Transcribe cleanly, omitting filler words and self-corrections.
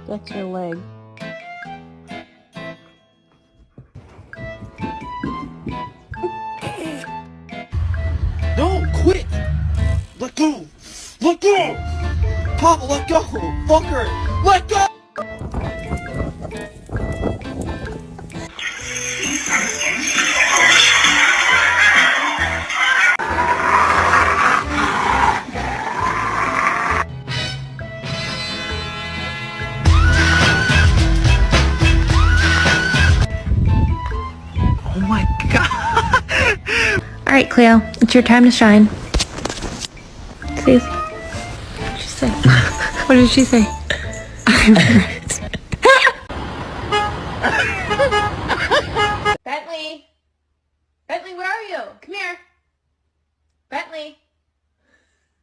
That's your leg. No, quit! Let go! Let go! Papa, let go! Fucker! Let go! Oh my god! Alright, Cleo, it's your time to shine. See? What did she say? What did she say?